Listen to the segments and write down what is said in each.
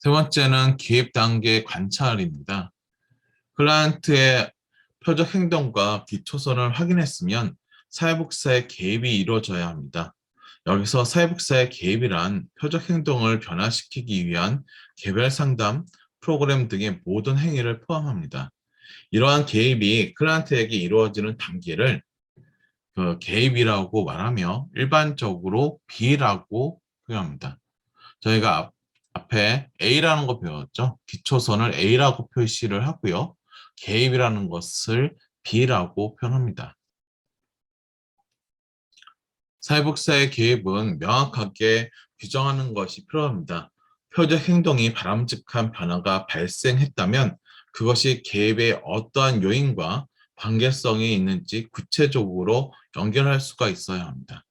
세 번째는 개입 단계 관찰입니다. 클라이언트의 표적 행동과 기초선을 확인했으면 사회복사의 개입이 이루어져야 합니다. 여기서 사회복사의 개입이란 표적 행동을 변화시키기 위한 개별 상담, 프로그램 등의 모든 행위를 포함합니다. 이러한 개입이 클라이언트에게 이루어지는 단계를 개입이라고 말하며 일반적으로 B라고 표현합니다. 저희가 앞에 A라는 거 배웠죠. 기초선을 A라고 표시를 하고요. 개입이라는 것을 B라고 표현합니다. 사회복사의 개입은 명확하게 규정하는 것이 필요합니다. 표적 행동이 바람직한 변화가 발생했다면 그것이 개입의 어떠한 요인과 관계성이 있는지 구체적으로 연결할 수가 있어야 합니다.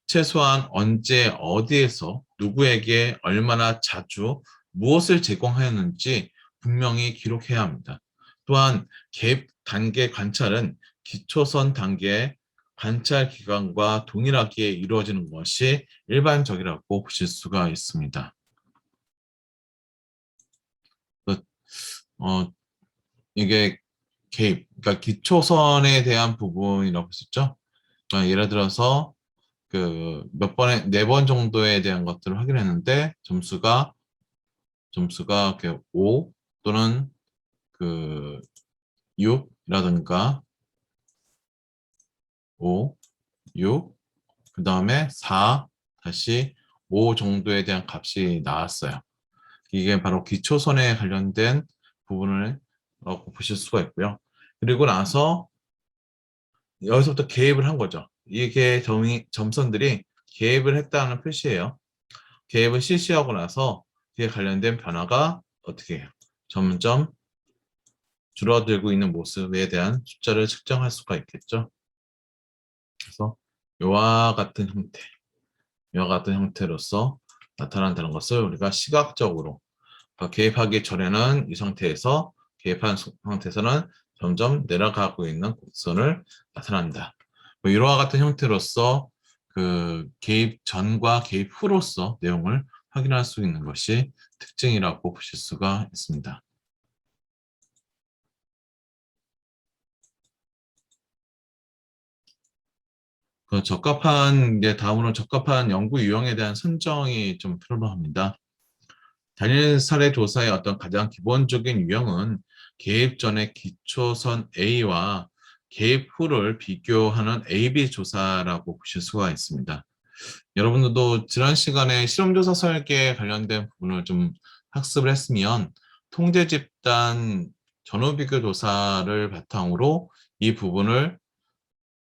최소한 언제, 어디에서, 누구에게, 얼마나 자주, 무엇을 제공하였는지 분명히 기록해야 합니다. 또한 개입 단계 관찰은 기초선 단계의 관찰 기간과 동일하게 이루어지는 것이 일반적이라고 보실 수가 있습니다. 어, 이게 개입, 그러니까 기초선에 대한 부분이라고 했었죠. 예를 들어서 그 몇 번에 4번 정도에 대한 것들을 확인했는데 점수가 5 또는 그 6이라든가 5, 6, 그 다음에 4, 다시 5 정도에 대한 값이 나왔어요. 이게 바로 기초선에 관련된 부분을 보실 수가 있고요. 그리고 나서 여기서부터 개입을 한 거죠. 이게 점선들이 개입을 했다는 표시예요. 개입을 실시하고 나서 그에 관련된 변화가 어떻게 해요? 점점 줄어들고 있는 모습에 대한 숫자를 측정할 수가 있겠죠. 그래서 이와 같은 형태로서 나타난다는 것을 우리가 시각적으로 개입하기 전에는 이 상태에서 개입한 상태에서는 점점 내려가고 있는 곡선을 나타난다. 이와 같은 형태로서 그 개입 전과 개입 후로서 내용을 확인할 수 있는 것이 특징이라고 보실 수가 있습니다. 다음으로 적합한 연구 유형에 대한 선정이 좀 필요합니다. 단일 사례 조사의 어떤 가장 기본적인 유형은 개입 전의 기초선 A와 개입 후를 비교하는 A-B 조사라고 보실 수가 있습니다. 여러분들도 지난 시간에 실험조사 설계에 관련된 부분을 좀 학습을 했으면 통제 집단 전후 비교 조사를 바탕으로 이 부분을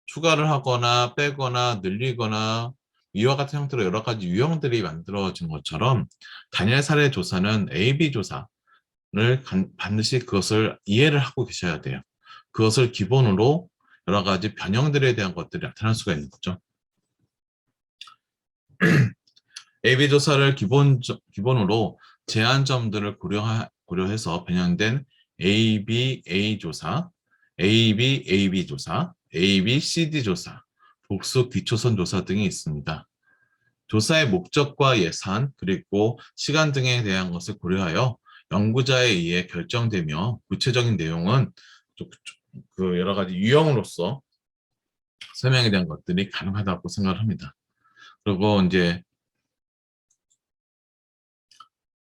추가를 하거나 빼거나 늘리거나 이와 같은 형태로 여러 가지 유형들이 만들어진 것처럼 단일 사례 조사는 A-B 조사를 반드시 그것을 이해를 하고 계셔야 돼요. 그것을 기본으로 여러 가지 변형들에 대한 것들이 나타날 수가 있는 거죠. A-B 조사를 기본으로 제한점들을 고려해서 변형된 A-B, A 조사, A-B, A-B 조사, A-B, C-D 조사, 복수 기초선 조사 등이 있습니다. 조사의 목적과 예산, 그리고 시간 등에 대한 것을 고려하여 연구자에 의해 결정되며 구체적인 내용은 그 여러 가지 유형으로서 설명에 대한 것들이 가능하다고 생각을 합니다. 그리고 이제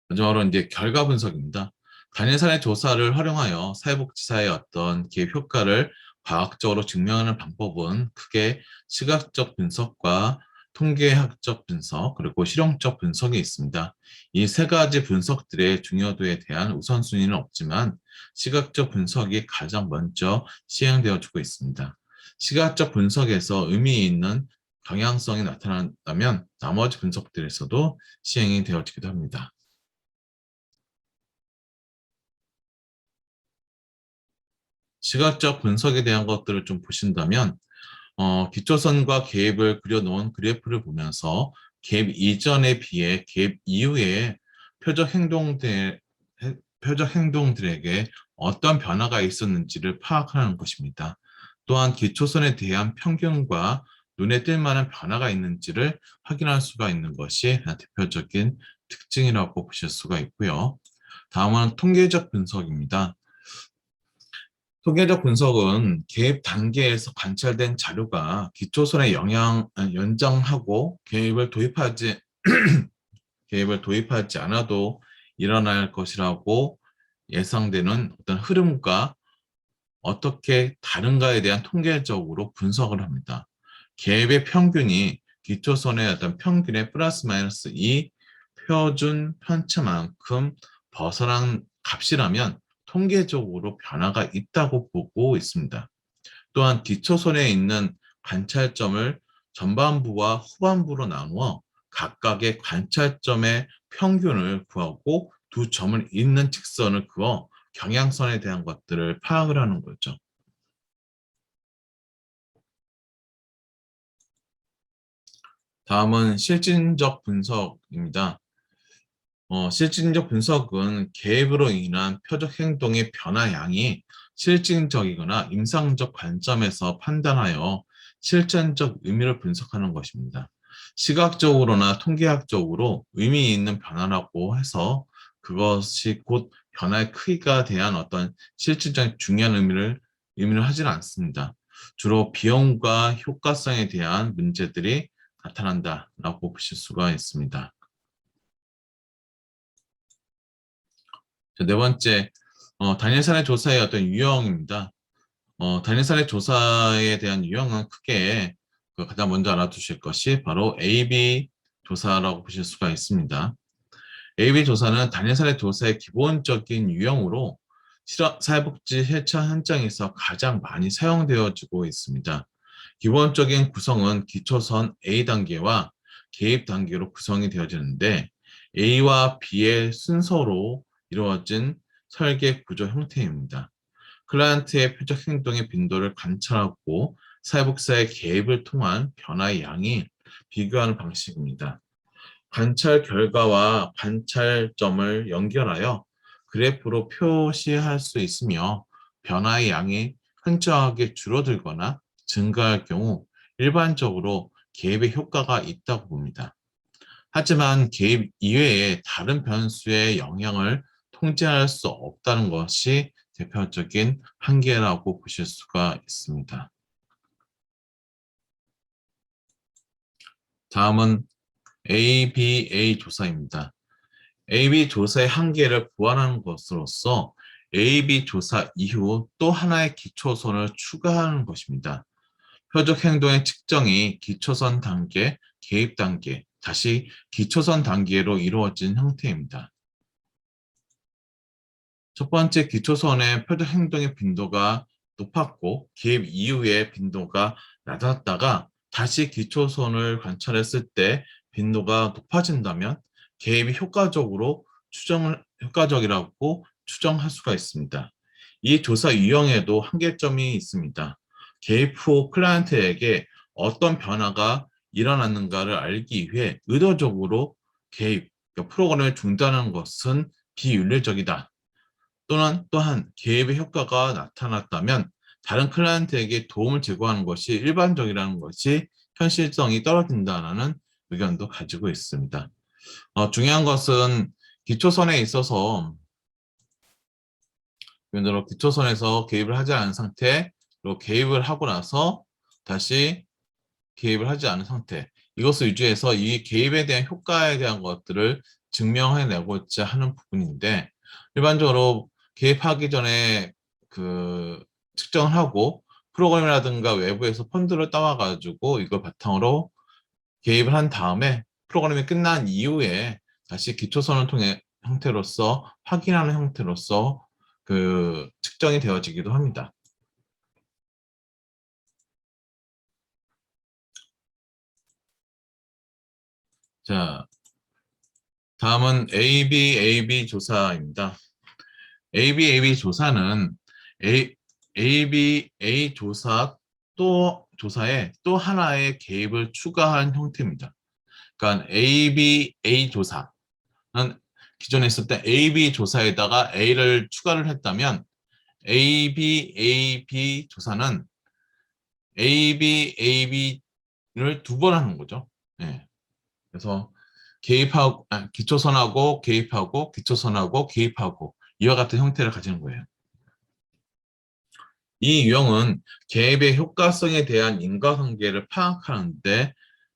마지막으로 이제 결과 분석입니다. 단일 사례 조사를 활용하여 사회복지사의 어떤 기업 효과를 과학적으로 증명하는 방법은 크게 시각적 분석과 통계학적 분석, 그리고 실용적 분석이 있습니다. 이 세 가지 분석들의 중요도에 대한 우선순위는 없지만 시각적 분석이 가장 먼저 시행되어지고 있습니다. 시각적 분석에서 의미 있는 방향성이 나타난다면 나머지 분석들에서도 시행이 되어지기도 합니다. 시각적 분석에 대한 것들을 좀 보신다면 기초선과 개입을 그려놓은 그래프를 보면서 개입 이전에 비해 개입 이후에 표적 행동들에게 어떤 변화가 있었는지를 파악하는 것입니다. 또한 기초선에 대한 평균과 눈에 띌 만한 변화가 있는지를 확인할 수가 있는 것이 대표적인 특징이라고 보실 수가 있고요. 다음은 통계적 분석입니다. 통계적 분석은 개입 단계에서 관찰된 자료가 기초선에 연장하고 개입을 도입하지 않아도 일어날 것이라고 예상되는 어떤 흐름과 어떻게 다른가에 대한 통계적으로 분석을 합니다. 개입의 평균이 기초선의 어떤 평균의 플러스 마이너스 2 표준 편차만큼 벗어난 값이라면 통계적으로 변화가 있다고 보고 있습니다. 또한 기초선에 있는 관찰점을 전반부와 후반부로 나누어 각각의 관찰점의 평균을 구하고 두 점을 잇는 직선을 그어 경향선에 대한 것들을 파악을 하는 거죠. 다음은 실질적 분석입니다. 실질적 분석은 개입으로 인한 표적 행동의 변화량이 실질적이거나 임상적 관점에서 판단하여 실천적 의미를 분석하는 것입니다. 시각적으로나 통계학적으로 의미 있는 변화라고 해서 그것이 곧 변화의 크기가 대한 어떤 실질적 중요한 의미를 하지는 않습니다. 주로 비용과 효과성에 대한 문제들이 나타난다라고 보실 수가 있습니다. 네 번째, 단일 사례 조사의 어떤 유형입니다. 단일 사례 조사에 대한 유형은 크게 가장 먼저 알아두실 것이 바로 A-B 조사라고 보실 수가 있습니다. A-B 조사는 단일 사례 조사의 기본적인 유형으로 사회복지 실천 현장에서 가장 많이 사용되어지고 있습니다. 기본적인 구성은 기초선 A 단계와 개입 단계로 구성이 되어지는데 A와 B의 순서로 이루어진 설계 구조 형태입니다. 클라이언트의 표적 행동의 빈도를 관찰하고 사회복사의 개입을 통한 변화의 양이 비교하는 방식입니다. 관찰 결과와 관찰점을 연결하여 그래프로 표시할 수 있으며 변화의 양이 현저하게 줄어들거나 증가할 경우 일반적으로 개입의 효과가 있다고 봅니다. 하지만 개입 이외의 다른 변수의 영향을 통제할 수 없다는 것이 대표적인 한계라고 보실 수가 있습니다. 다음은 ABA 조사입니다. AB 조사의 한계를 보완하는 것으로서 AB 조사 이후 또 하나의 기초선을 추가하는 것입니다. 표적 행동의 측정이 기초선 단계, 개입 단계, 다시 기초선 단계로 이루어진 형태입니다. 첫 번째 기초선의 표적 행동의 빈도가 높았고 개입 이후에 빈도가 낮았다가 다시 기초선을 관찰했을 때 빈도가 높아진다면 개입이 효과적이라고 추정할 수가 있습니다. 이 조사 유형에도 한계점이 있습니다. 개입 후 클라이언트에게 어떤 변화가 일어났는가를 알기 위해 의도적으로 개입, 그러니까 프로그램을 중단하는 것은 비윤리적이다. 또한 개입의 효과가 나타났다면 다른 클라이언트에게 도움을 제공하는 것이 일반적이라는 것이 현실성이 떨어진다는 의견도 가지고 있습니다. 중요한 것은 기초선에 있어서 예를 들어 기초선에서 개입을 하지 않은 상태로 개입을 하고 나서 다시 개입을 하지 않은 상태, 이것을 유지해서 이 개입에 대한 효과에 대한 것들을 증명해내고자 하는 부분인데, 일반적으로 개입하기 전에 측정을 하고 프로그램이라든가 외부에서 펀드를 따와가지고 이걸 바탕으로 개입을 한 다음에 프로그램이 끝난 이후에 다시 기초선을 통해 형태로서 확인하는 형태로서 측정이 되어지기도 합니다. 자, 다음은 ABAB 조사입니다. ABAB 조사는 ABA 조사에 또 하나의 개입을 추가한 형태입니다. 그러니까 ABA 조사는 기존에 있었던 AB 조사에다가 A를 추가를 했다면 ABAB 조사는 ABAB를 두 번 하는 거죠. 네. 그래서 기초선하고 개입하고 기초선하고 개입하고 이와 같은 형태를 가지는 거예요. 이 유형은 개입의 효과성에 대한 인과관계를 파악하는 데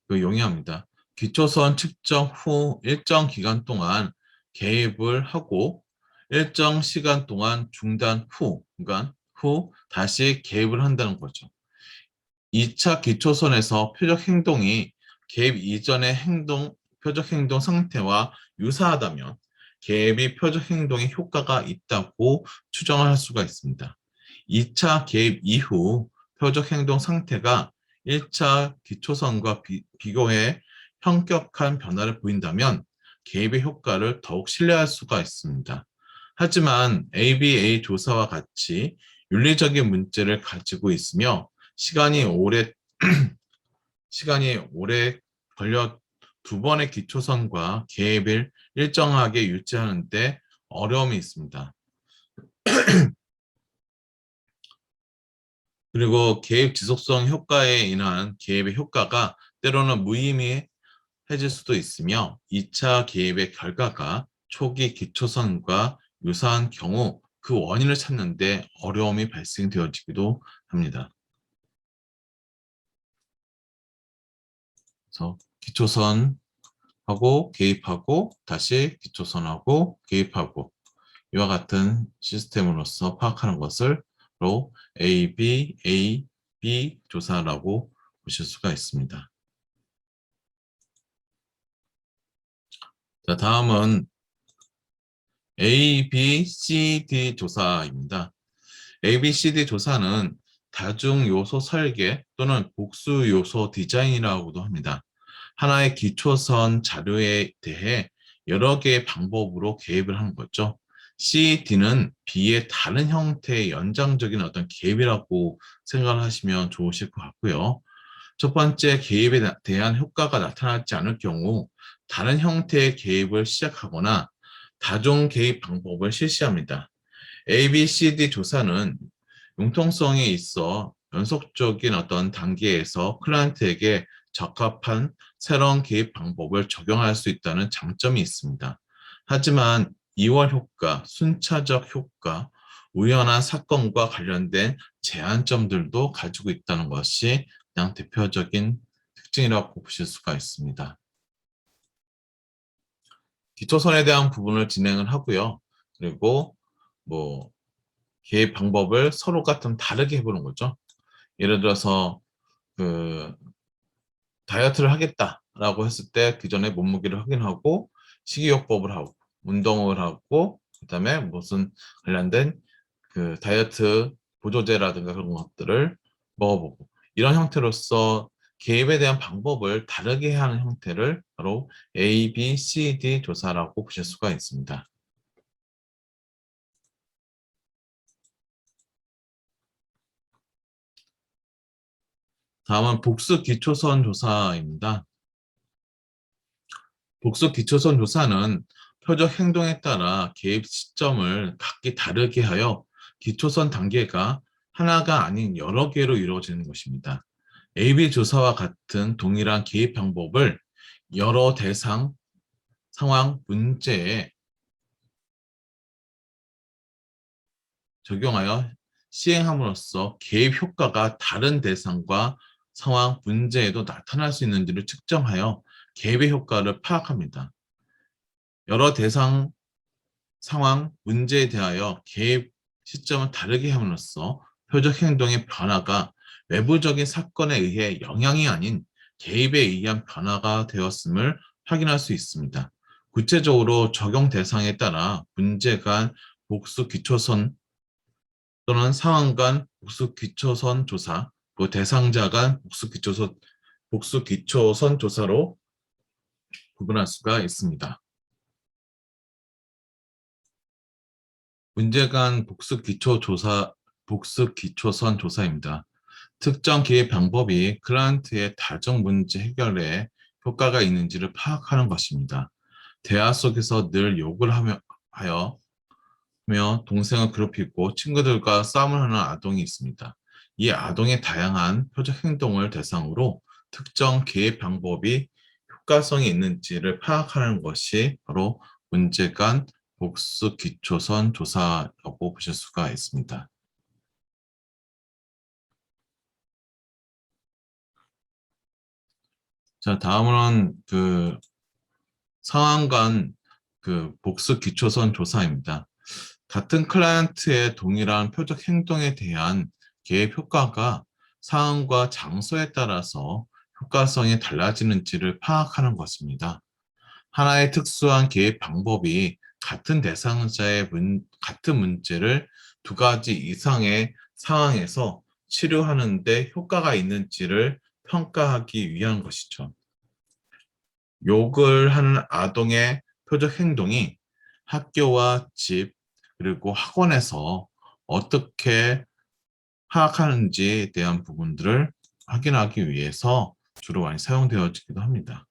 용이합니다. 기초선 측정 후 일정 기간 동안 개입을 하고 일정 시간 동안 중단 후, 그러니까 후 다시 개입을 한다는 거죠. 2차 기초선에서 표적 행동이 개입 이전의 표적 행동 상태와 유사하다면 개입이 표적 행동에 효과가 있다고 추정할 수가 있습니다. 2차 개입 이후 표적 행동 상태가 1차 기초선과 비교해 현격한 변화를 보인다면 개입의 효과를 더욱 신뢰할 수가 있습니다. 하지만 ABA 조사와 같이 윤리적인 문제를 가지고 있으며 시간이 오래 시간이 오래 걸려 두 번의 기초선과 개입을 일정하게 유지하는 데 어려움이 있습니다. 그리고 개입 지속성 효과에 인한 개입의 효과가 때로는 무의미해질 수도 있으며 2차 개입의 결과가 초기 기초선과 유사한 경우 그 원인을 찾는 데 어려움이 발생되어지기도 합니다. 그래서 기초선하고 개입하고 다시 기초선하고 개입하고 이와 같은 시스템으로서 파악하는 것을 ABAB 조사라고 보실 수가 있습니다. 자, 다음은 ABCD 조사입니다. ABCD 조사는 다중 요소 설계 또는 복수 요소 디자인이라고도 합니다. 하나의 기초선 자료에 대해 여러 개의 방법으로 개입을 하는 거죠. CD는 B의 다른 형태의 연장적인 어떤 개입이라고 생각을 하시면 좋으실 것 같고요. 첫 번째 개입에 대한 효과가 나타나지 않을 경우 다른 형태의 개입을 시작하거나 다중 개입 방법을 실시합니다. ABCD 조사는 융통성에 있어 연속적인 어떤 단계에서 클라이언트에게 적합한 새로운 개입 방법을 적용할 수 있다는 장점이 있습니다. 하지만 이월 효과, 순차적 효과, 우연한 사건과 관련된 제한점들도 가지고 있다는 것이 그냥 대표적인 특징이라고 보실 수가 있습니다. 기초선에 대한 부분을 진행을 하고요. 그리고 뭐 개입 방법을 서로가 좀 다르게 해보는 거죠. 예를 들어서 그 다이어트를 하겠다라고 했을 때 그 전에 몸무게를 확인하고 식이요법을 하고 운동을 하고 그다음에 무슨 관련된 그 다이어트 보조제라든가 그런 것들을 먹어보고 이런 형태로서 개입에 대한 방법을 다르게 하는 형태를 바로 A, B, C, D 조사라고 보실 수가 있습니다. 다음은 복수 기초선 조사입니다. 복수 기초선 조사는 표적 행동에 따라 개입 시점을 각기 다르게 하여 기초선 단계가 하나가 아닌 여러 개로 이루어지는 것입니다. AB 조사와 같은 동일한 개입 방법을 여러 대상, 상황, 문제에 적용하여 시행함으로써 개입 효과가 다른 대상과 상황, 문제에도 나타날 수 있는지를 측정하여 개입의 효과를 파악합니다. 여러 대상, 상황, 문제에 대하여 개입 시점을 다르게 함으로써 표적 행동의 변화가 외부적인 사건에 의해 영향이 아닌 개입에 의한 변화가 되었음을 확인할 수 있습니다. 구체적으로 적용 대상에 따라 문제 간 복수 기초선 또는 상황 간 복수 기초선 조사, 그 대상자 간 복수 기초선 조사로 구분할 수가 있습니다. 문제 간 복수 기초선 조사입니다. 특정 기획 방법이 클라이언트의 다중 문제 해결에 효과가 있는지를 파악하는 것입니다. 대화 속에서 늘 욕을 하며 동생을 괴롭히고 친구들과 싸움을 하는 아동이 있습니다. 이 아동의 다양한 표적 행동을 대상으로 특정 기획 방법이 효과성이 있는지를 파악하는 것이 바로 문제 간 복수 기초선 조사라고 보실 수가 있습니다. 자, 다음은 상황 간 복수 기초선 조사입니다. 같은 클라이언트의 동일한 표적 행동에 대한 개입 효과가 상황과 장소에 따라서 효과성이 달라지는지를 파악하는 것입니다. 하나의 특수한 개입 방법이 같은 대상자의 같은 문제를 두 가지 이상의 상황에서 치료하는 데 효과가 있는지를 평가하기 위한 것이죠. 욕을 하는 아동의 표적 행동이 학교와 집, 그리고 학원에서 어떻게 파악하는지에 대한 부분들을 확인하기 위해서 주로 많이 사용되어지기도 합니다.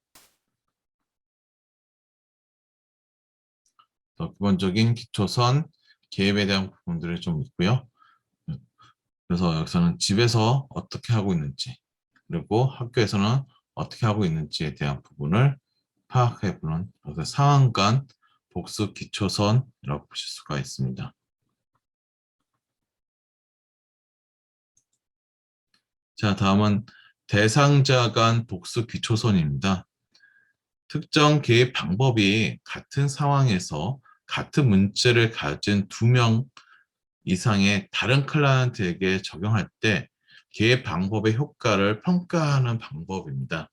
기본적인 기초선, 개입에 대한 부분들이 좀 있고요. 그래서 여기서는 집에서 어떻게 하고 있는지, 그리고 학교에서는 어떻게 하고 있는지에 대한 부분을 파악해보는 상황 간 복수 기초선이라고 보실 수가 있습니다. 자, 다음은 대상자 간 복수 기초선입니다. 특정 개입 방법이 같은 상황에서 같은 문제를 가진 2명 이상의 다른 클라이언트에게 적용할 때 개입 방법의 효과를 평가하는 방법입니다.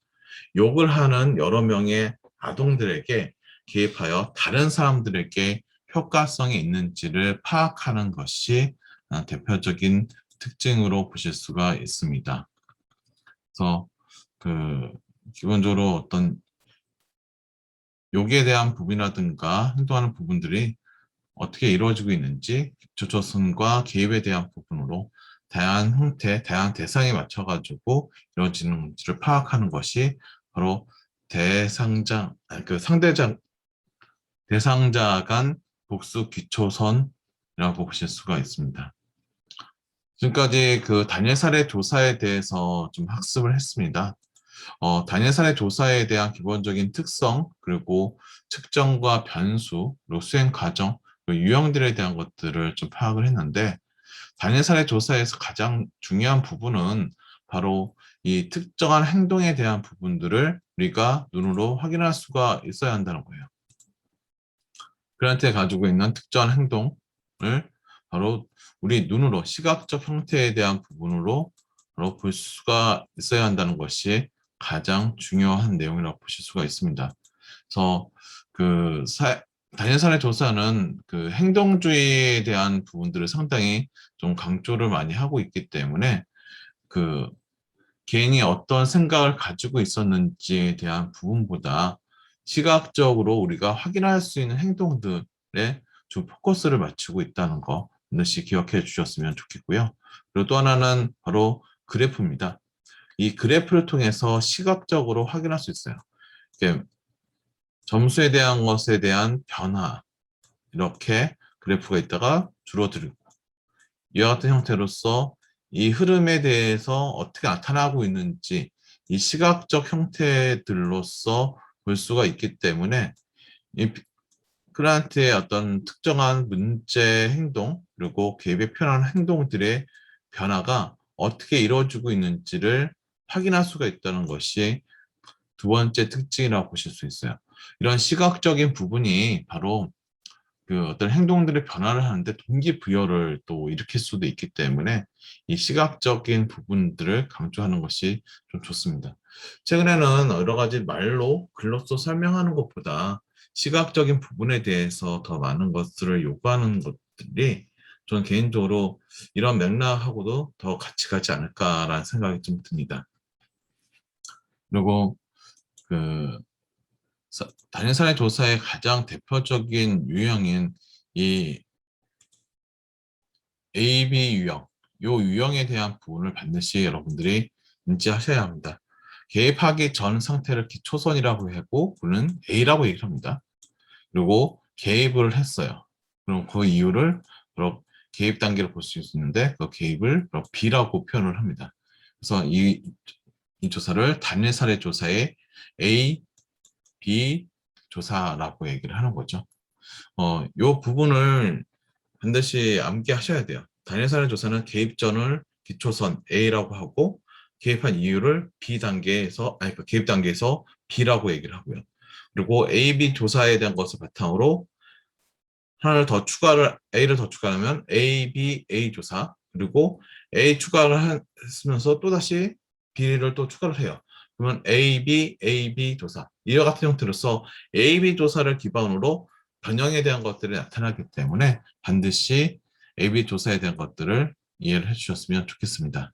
욕을 하는 여러 명의 아동들에게 개입하여 다른 사람들에게 효과성이 있는지를 파악하는 것이 대표적인 특징으로 보실 수가 있습니다. 그래서 기본적으로 어떤 욕에 대한 부분이라든가 행동하는 부분들이 어떻게 이루어지고 있는지 기초조선과 개입에 대한 부분으로 다양한 형태, 다양한 대상에 맞춰가지고 이루어지는지를 파악하는 것이 바로 대상자 간 복수 기초선이라고 보실 수가 있습니다. 지금까지 단일 사례 조사에 대해서 좀 학습을 했습니다. 단일 사례 조사에 대한 기본적인 특성, 그리고 측정과 변수, 그리고 수행 과정, 그리고 유형들에 대한 것들을 좀 파악을 했는데, 단일 사례 조사에서 가장 중요한 부분은 바로 이 특정한 행동에 대한 부분들을 우리가 눈으로 확인할 수가 있어야 한다는 거예요. 클라이언트가 가지고 있는 특정한 행동을 바로 우리 눈으로 시각적 형태에 대한 부분으로 바로 볼 수가 있어야 한다는 것이 가장 중요한 내용이라고 보실 수가 있습니다. 그래서 단일 사례 조사는 행동주의에 대한 부분들을 상당히 좀 강조를 많이 하고 있기 때문에 개인이 어떤 생각을 가지고 있었는지에 대한 부분보다 시각적으로 우리가 확인할 수 있는 행동들에 좀 포커스를 맞추고 있다는 거 반드시 기억해 주셨으면 좋겠고요. 그리고 또 하나는 바로 그래프입니다. 이 그래프를 통해서 시각적으로 확인할 수 있어요. 점수에 대한 것에 대한 변화, 이렇게 그래프가 있다가 줄어들고 이와 같은 형태로서 이 흐름에 대해서 어떻게 나타나고 있는지 이 시각적 형태들로서 볼 수가 있기 때문에 이 클라이언트의 어떤 특정한 문제 행동 그리고 개입에 표현하는 행동들의 변화가 어떻게 이루어지고 있는지를 확인할 수가 있다는 것이 두 번째 특징이라고 보실 수 있어요. 이런 시각적인 부분이 바로 어떤 행동들의 변화를 하는데 동기부여를 또 일으킬 수도 있기 때문에 이 시각적인 부분들을 강조하는 것이 좀 좋습니다. 최근에는 여러 가지 말로 글로써 설명하는 것보다 시각적인 부분에 대해서 더 많은 것들을 요구하는 것들이 저는 개인적으로 이런 맥락하고도 더 같이 가지 않을까라는 생각이 좀 듭니다. 그리고 그 단일 사례 조사의 가장 대표적인 유형인 이 AB 유형, 요 유형에 대한 부분을 반드시 여러분들이 인지하셔야 합니다. 개입하기 전 상태를 기초선이라고 하고 그는 A라고 얘기를 합니다. 그리고 개입을 했어요. 그럼 그 이유를 바로 개입 단계로 볼 수 있는데 그 개입을 B라고 표현을 합니다. 그래서 이 조사를 단일 사례 조사의 A B 조사라고 얘기를 하는 거죠. 요 부분을 반드시 암기하셔야 돼요. 단일 사례 조사는 개입 전을 기초선 A라고 하고 개입한 이유를 B 단계에서 그 개입 단계에서 B라고 얘기를 하고요. 그리고 A, B 조사에 대한 것을 바탕으로 하나를 더 추가를 A를 더 추가하면 A, B, A 조사 그리고 A 추가를 했으면서 또다시 B를 또 추가를 해요. 그러면 A, B, A, B 조사 이와 같은 형태로서 A, B 조사를 기반으로 변형에 대한 것들이 나타나기 때문에 반드시 A, B 조사에 대한 것들을 이해를 해주셨으면 좋겠습니다.